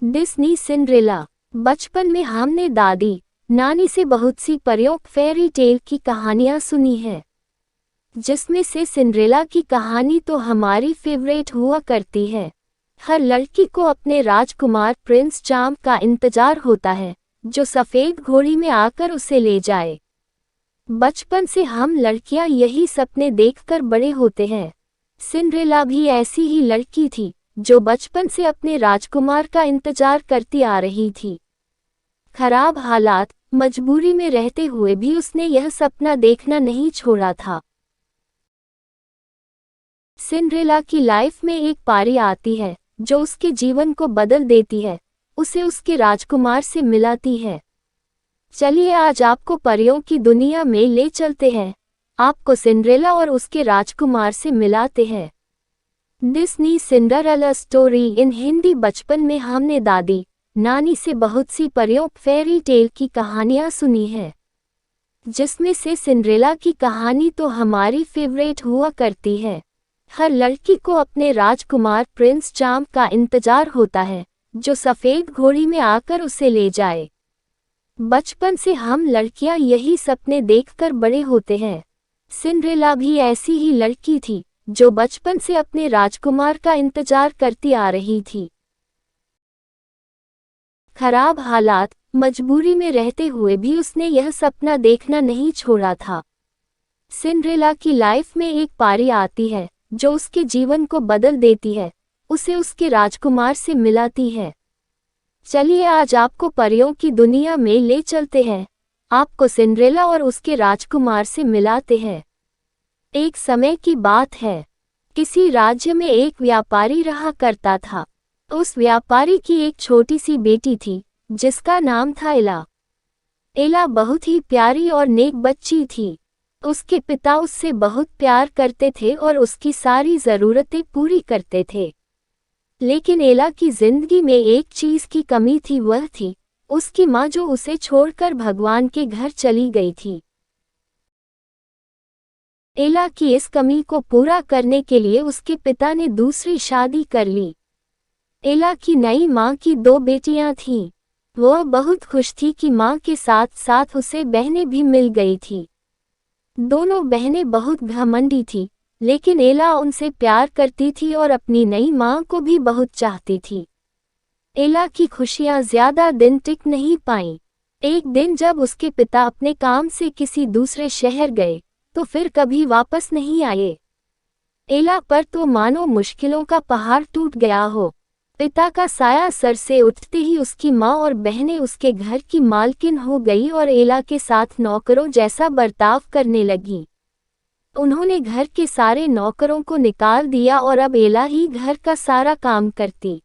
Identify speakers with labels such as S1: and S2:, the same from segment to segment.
S1: Disney Cinderella. बचपन में हमने दादी नानी से बहुत सी परियों फेरी टेल की कहानियां सुनी है, जिसमें से सिंड्रेला की कहानी तो हमारी फेवरेट हुआ करती है। हर लड़की को अपने राजकुमार प्रिंस चार्म का इंतजार होता है, जो सफेद घोड़ी में आकर उसे ले जाए। बचपन से हम लड़कियां यही सपने देखकर बड़े होते हैं। सिंड्रेला भी ऐसी ही लड़की थी, जो बचपन से अपने राजकुमार का इंतजार करती आ रही थी। खराब हालात, मजबूरी में रहते हुए भी उसने यह सपना देखना नहीं छोड़ा था। सिंड्रेला की लाइफ में एक पारी आती है, जो उसके जीवन को बदल देती है, उसे उसके राजकुमार से मिलाती है। चलिए आज आपको परियों की दुनिया में ले चलते हैं, आपको सिंड्रेला और उसके राजकुमार से मिलाते हैं। Disney Cinderella story in Hindi. बचपन में हमने दादी नानी से बहुत सी परियों फेरी टेल की कहानियां सुनी है, जिसमें से सिंड्रेला की कहानी तो हमारी फेवरेट हुआ करती है। हर लड़की को अपने राजकुमार प्रिंस चार्म का इंतजार होता है, जो सफेद घोड़ी में आकर उसे ले जाए। बचपन से हम लड़कियां यही सपने देखकर बड़े होते हैं। सिंड्रेला भी ऐसी ही लड़की थी, जो बचपन से अपने राजकुमार का इंतजार करती आ रही थी। खराब हालात, मजबूरी में रहते हुए भी उसने यह सपना देखना नहीं छोड़ा था। सिंड्रेला की लाइफ में एक पारी आती है, जो उसके जीवन को बदल देती है, उसे उसके राजकुमार से मिलाती है। चलिए आज आपको परियों की दुनिया में ले चलते हैं, आपको सिंड्रेला और उसके राजकुमार से मिलाते हैं। एक समय की बात है, किसी राज्य में एक व्यापारी रहा करता था। उस व्यापारी की एक छोटी सी बेटी थी, जिसका नाम था एला। एला बहुत ही प्यारी और नेक बच्ची थी। उसके पिता उससे बहुत प्यार करते थे और उसकी सारी ज़रूरतें पूरी करते थे। लेकिन एला की जिंदगी में एक चीज़ की कमी थी, वह थी उसकी माँ, जो उसे छोड़कर भगवान के घर चली गई थी। एला की इस कमी को पूरा करने के लिए उसके पिता ने दूसरी शादी कर ली। एला की नई माँ की 2 बेटियां थीं। वह बहुत खुश थी कि माँ के साथ साथ उसे बहनें भी मिल गई थी। दोनों बहनें बहुत घमंडी थीं, लेकिन एला उनसे प्यार करती थी और अपनी नई माँ को भी बहुत चाहती थी। एला की खुशियाँ ज़्यादा दिन टिक नहीं पाईं। एक दिन जब उसके पिता अपने काम से किसी दूसरे शहर गए, तो फिर कभी वापस नहीं आए। एला पर तो मानो मुश्किलों का पहाड़ टूट गया हो। पिता का साया सर से उठते ही उसकी माँ और बहनें उसके घर की मालकिन हो गई और एला के साथ नौकरों जैसा बर्ताव करने लगी। उन्होंने घर के सारे नौकरों को निकाल दिया और अब एला ही घर का सारा काम करती।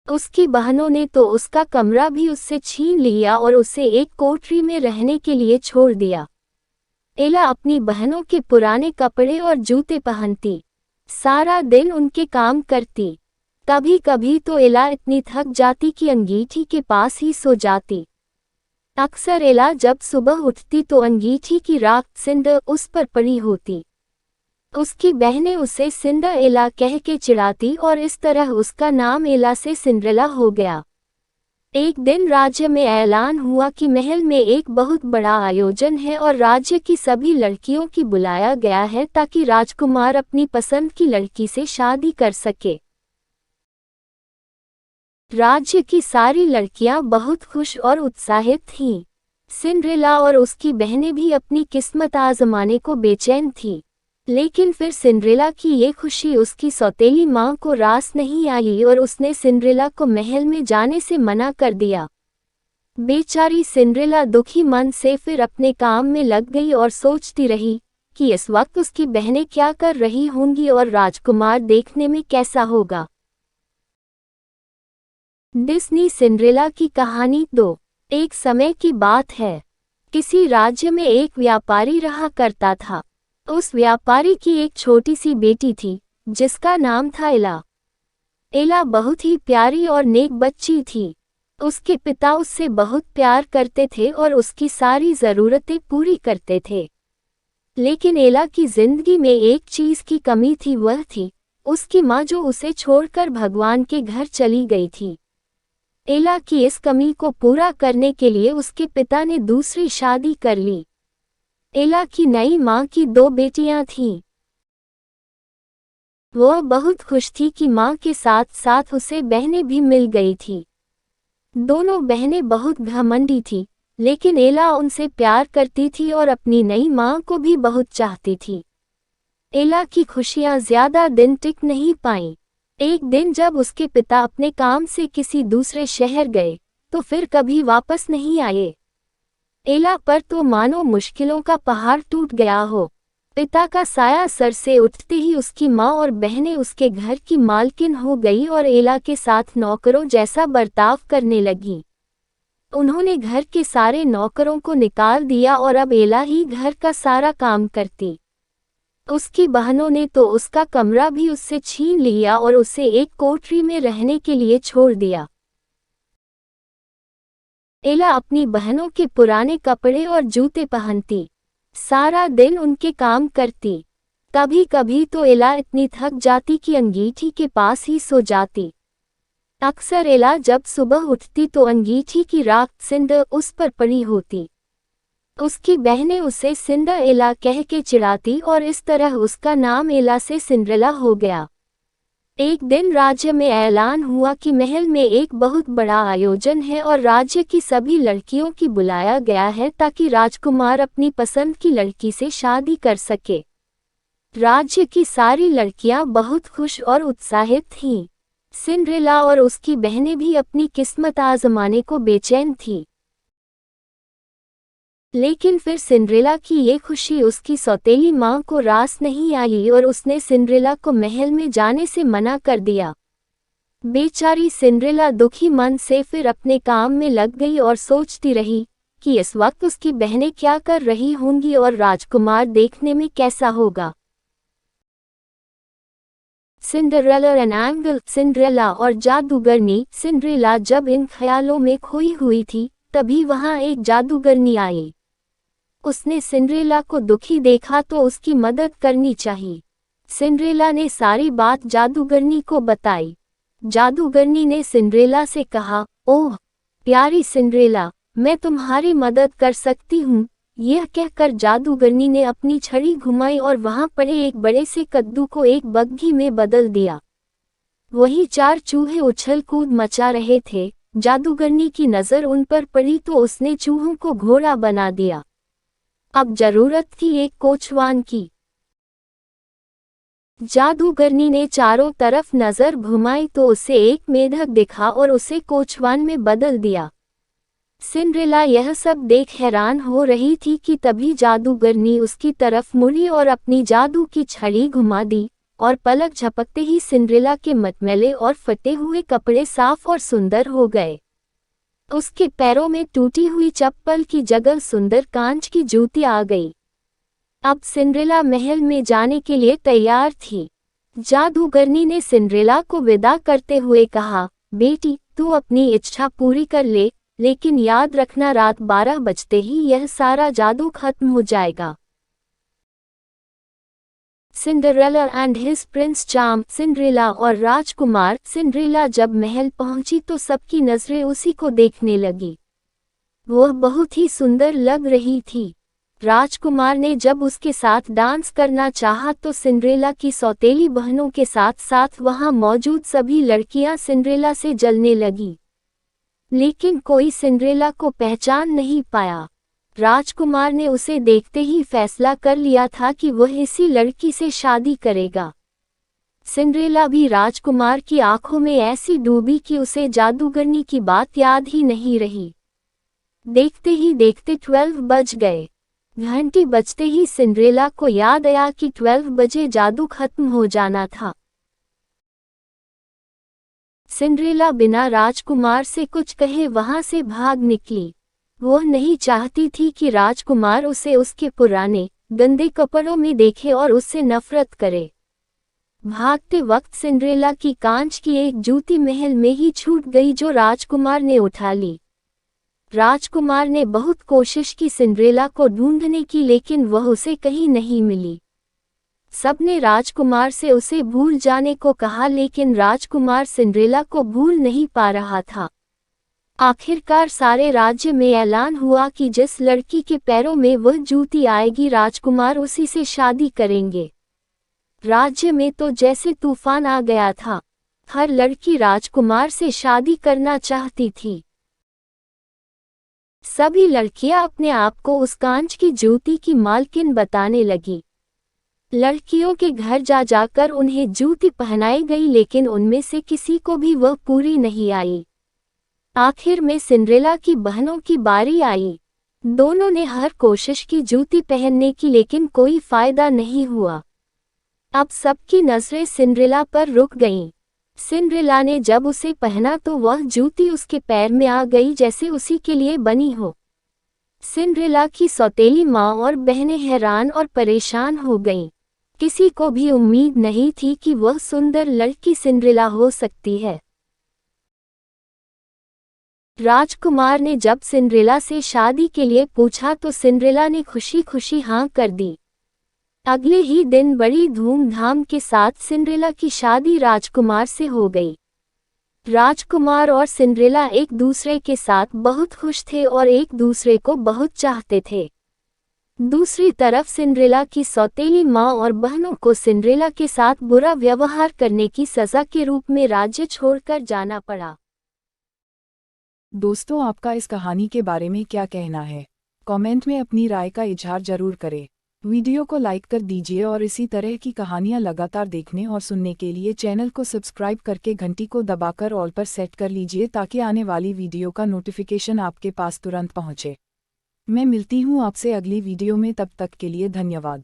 S1: उसकी बहनों ने तो उसका कमरा भी उससे छीन लिया और उसे एक कोठरी में रहने के लिए छोड़ दिया। एला अपनी बहनों के पुराने कपड़े और जूते पहनती, सारा दिन उनके काम करती। कभी कभी तो एला इतनी थक जाती कि अंगीठी के पास ही सो जाती। अक्सर एला जब सुबह उठती तो अंगीठी की राख सिंडर उस पर पड़ी होती। उसकी बहनें उसे सिंडर एला कह के चिढ़ाती और इस तरह उसका नाम एला से सिंड्रेला हो गया। एक दिन राज्य में ऐलान हुआ कि महल में एक बहुत बड़ा आयोजन है और राज्य की सभी लड़कियों की बुलाया गया है, ताकि राजकुमार अपनी पसंद की लड़की से शादी कर सके। राज्य की सारी लड़कियां बहुत खुश और उत्साहित थीं। सिंड्रेला और उसकी बहनें भी अपनी किस्मत आजमाने को बेचैन थीं। लेकिन फिर सिंड्रेला की ये खुशी उसकी सौतेली माँ को रास नहीं आई और उसने सिंड्रेला को महल में जाने से मना कर दिया। बेचारी सिंड्रेला दुखी मन से फिर अपने काम में लग गई और सोचती रही कि इस वक्त उसकी बहनें क्या कर रही होंगी और राजकुमार देखने में कैसा होगा। डिस्नी सिंड्रेला की कहानी 2। एक समय की बात है, किसी राज्य में एक व्यापारी रहा करता था। उस व्यापारी की एक छोटी सी बेटी थी, जिसका नाम था एला। एला बहुत ही प्यारी और नेक बच्ची थी। उसके पिता उससे बहुत प्यार करते थे और उसकी सारी ज़रूरतें पूरी करते थे। लेकिन एला की जिंदगी में एक चीज़ की कमी थी, वह थी उसकी माँ जो उसे छोड़कर भगवान के घर चली गई थी। एला की इस कमी को पूरा करने के लिए उसके पिता ने दूसरी शादी कर ली। एला की नई माँ की 2 बेटियां थीं। वह बहुत खुश थी कि माँ के साथ साथ उसे बहनें भी मिल गई थी। दोनों बहनें बहुत घमंडी थीं, लेकिन एला उनसे प्यार करती थी और अपनी नई माँ को भी बहुत चाहती थी। एला की खुशियाँ ज्यादा दिन टिक नहीं पाईं। एक दिन जब उसके पिता अपने काम से किसी दूसरे शहर गए, तो फिर कभी वापस नहीं आए। एला पर तो मानो मुश्किलों का पहाड़ टूट गया हो। पिता का साया सर से उठते ही उसकी माँ और बहनें उसके घर की मालकिन हो गई और एला के साथ नौकरों जैसा बर्ताव करने लगी। उन्होंने घर के सारे नौकरों को निकाल दिया और अब एला ही घर का सारा काम करती। उसकी बहनों ने तो उसका कमरा भी उससे छीन लिया और उसे एक कोठरी में रहने के लिए छोड़ दिया। एला अपनी बहनों के पुराने कपड़े और जूते पहनती, सारा दिन उनके काम करती। कभी कभी तो एला इतनी थक जाती कि अंगीठी के पास ही सो जाती। अक्सर एला जब सुबह उठती तो अंगीठी की राख सिंदर उस पर पड़ी होती। उसकी बहनें उसे सिंडर एला कह के चिढ़ाती और इस तरह उसका नाम एला से सिंड्रेला हो गया। एक दिन राज्य में ऐलान हुआ कि महल में एक बहुत बड़ा आयोजन है और राज्य की सभी लड़कियों की बुलाया गया है ताकि राजकुमार अपनी पसंद की लड़की से शादी कर सके। राज्य की सारी लड़कियां बहुत खुश और उत्साहित थीं। सिंड्रेला और उसकी बहनें भी अपनी किस्मत आजमाने को बेचैन थीं। लेकिन फिर सिंड्रेला की ये खुशी उसकी सौतेली माँ को रास नहीं आई और उसने सिंड्रेला को महल में जाने से मना कर दिया। बेचारी सिंड्रेला दुखी मन से फिर अपने काम में लग गई और सोचती रही कि इस वक्त उसकी बहनें क्या कर रही होंगी और राजकुमार देखने में कैसा होगा। सिंड्रेला एंड एंगल सिंड्रेला और जादूगरनी सिंड्रेला जब इन ख्यालों में खोई हुई थी, तभी वहां एक जादूगरनी आई। उसने सिंड्रेला को दुखी देखा तो उसकी मदद करनी चाहिए। सिंड्रेला ने सारी बात जादूगरनी को बताई। जादूगरनी ने सिंड्रेला से कहा, ओह प्यारी सिंड्रेला, मैं तुम्हारी मदद कर सकती हूँ। यह कहकर जादूगरनी ने अपनी छड़ी घुमाई और वहां पड़े एक बड़े से कद्दू को एक बग्घी में बदल दिया। वही 4 चूहे उछल कूद मचा रहे थे। जादूगरनी की नज़र उन पर पड़ी तो उसने चूहों को घोड़ा बना दिया। अब जरूरत थी एक कोचवान की। जादूगरनी ने चारों तरफ नजर घुमाई तो उसे एक मेढक दिखा और उसे कोचवान में बदल दिया। सिंड्रेला यह सब देख हैरान हो रही थी कि तभी जादूगरनी उसकी तरफ मुड़ी और अपनी जादू की छड़ी घुमा दी और पलक झपकते ही सिंड्रेला के मटमैले और फटे हुए कपड़े साफ और सुंदर हो गए। उसके पैरों में टूटी हुई चप्पल की जगह सुंदर कांच की जूती आ गई। अब सिंड्रेला महल में जाने के लिए तैयार थी। जादूगरनी ने सिंड्रेला को विदा करते हुए कहा, बेटी तू अपनी इच्छा पूरी कर ले, लेकिन याद रखना रात 12 बजते ही यह सारा जादू खत्म हो जाएगा। Cinderella and his Prince charm Cinderella और राजकुमार सिंड्रेला जब महल पहुंची तो सबकी नजरें उसी को देखने लगी। वह बहुत ही सुंदर लग रही थी। राजकुमार ने जब उसके साथ डांस करना चाहा तो सिंड्रेला की सौतेली बहनों के साथ साथ वहां मौजूद सभी लड़कियां सिंड्रेला से जलने लगी, लेकिन कोई सिंड्रेला को पहचान नहीं पाया। राजकुमार ने उसे देखते ही फैसला कर लिया था कि वह इसी लड़की से शादी करेगा। सिंड्रेला भी राजकुमार की आंखों में ऐसी डूबी कि उसे जादूगरनी की बात याद ही नहीं रही। देखते ही देखते 12 बज गए। घंटी बजते ही सिंड्रेला को याद आया कि 12 बजे जादू खत्म हो जाना था। सिंड्रेला बिना राजकुमार से कुछ कहे वहां से भाग निकली। वह नहीं चाहती थी कि राजकुमार उसे उसके पुराने गंदे कपड़ों में देखे और उससे नफरत करे। भागते वक्त सिंड्रेला की कांच की एक जूती महल में ही छूट गई जो राजकुमार ने उठा ली। राजकुमार ने बहुत कोशिश की सिंड्रेला को ढूंढने की, लेकिन वह उसे कहीं नहीं मिली। सबने राजकुमार से उसे भूल जाने को कहा, लेकिन राजकुमार सिंड्रेला को भूल नहीं पा रहा था। आखिरकार सारे राज्य में ऐलान हुआ कि जिस लड़की के पैरों में वह जूती आएगी, राजकुमार उसी से शादी करेंगे। राज्य में तो जैसे तूफान आ गया था। हर लड़की राजकुमार से शादी करना चाहती थी। सभी लड़कियां अपने आप को उस कांच की जूती की मालकिन बताने लगी। लड़कियों के घर जा जाकर उन्हें जूती पहनाई गई, लेकिन उनमें से किसी को भी वह पूरी नहीं आई। आखिर में सिंड्रेला की बहनों की बारी आई। दोनों ने हर कोशिश की जूती पहनने की, लेकिन कोई फायदा नहीं हुआ। अब सबकी नजरें सिंड्रेला पर रुक गईं। सिंड्रेला ने जब उसे पहना तो वह जूती उसके पैर में आ गई जैसे उसी के लिए बनी हो। सिंड्रेला की सौतेली माँ और बहनें हैरान और परेशान हो गईं। किसी को भी उम्मीद नहीं थी कि वह सुंदर लड़की सिंड्रेला हो सकती है। राजकुमार ने जब सिंड्रेला से शादी के लिए पूछा तो सिंड्रेला ने खुशी खुशी हाँ कर दी। अगले ही दिन बड़ी धूमधाम के साथ सिंड्रेला की शादी राजकुमार से हो गई। राजकुमार और सिंड्रेला एक दूसरे के साथ बहुत खुश थे और एक दूसरे को बहुत चाहते थे। दूसरी तरफ सिंड्रेला की सौतेली माँ और बहनों को सिंड्रेला के साथ बुरा व्यवहार करने की सजा के रूप में राज्य छोड़कर जाना पड़ा।
S2: दोस्तों, आपका इस कहानी के बारे में क्या कहना है? कमेंट में अपनी राय का इजहार जरूर करें। वीडियो को लाइक कर दीजिए और इसी तरह की कहानियां लगातार देखने और सुनने के लिए चैनल को सब्सक्राइब करके घंटी को दबाकर ऑल पर सेट कर लीजिए ताकि आने वाली वीडियो का नोटिफिकेशन आपके पास तुरंत पहुंचे। मैं मिलती हूं आपसे अगली वीडियो में, तब तक के लिए धन्यवाद।